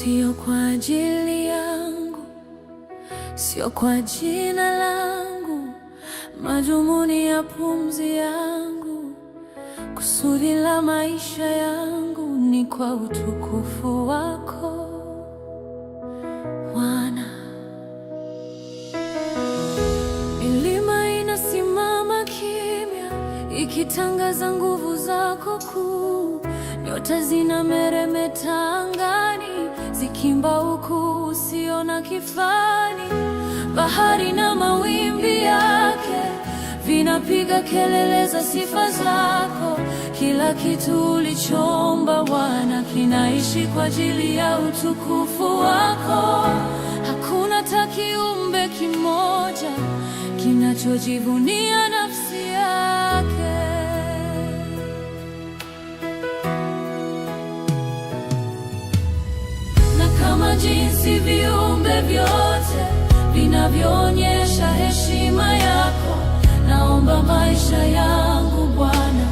sio kwa ajili yangu, sio kwa jina langu, madhumuni ya pumzi yangu, kusudi la maisha yangu ni kwa utukufu wako Bwana. Milima inasimama kimya ikitangaza nguvu zako kuu, nyota zinameremeta angani zikimba ukuu usio na kifani. Bahari na mawimbi yake vinapiga kelele za sifa zako. Kila kitu ulichoumba Bwana kinaishi kwa ajili ya utukufu wako. Hakuna hata kiumbe kimoja kinachojivunia nafsi yake. Na kama jinsi viumbe vyote vinavyoonyesha heshima yako, naomba maisha yangu Bwana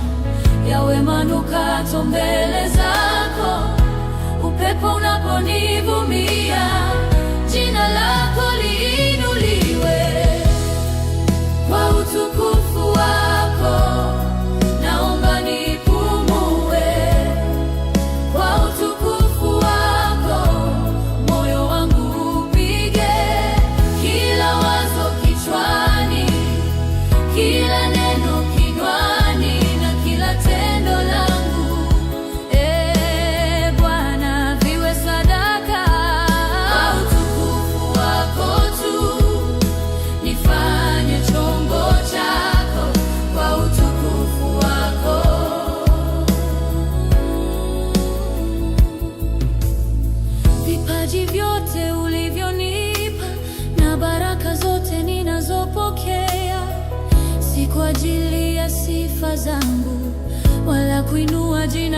yawe manukato mbele zako. Upepo unaponivumia, jina lako liinuliwe. Kwa utukufu wako naomba nipumue. Kwa utukufu wako moyo wangu upige. Kila wazo kichwani, kila neno kinywani, na kila tendo langu Bwana viwe sadaka. Kwa utukufu wako tu nifanye chombo chako. Kwa utukufu wako vipaji vyote ulivyonipa na baraka zote ninazopokea, si kwa ajili ya sifa zangu wala kuinua jina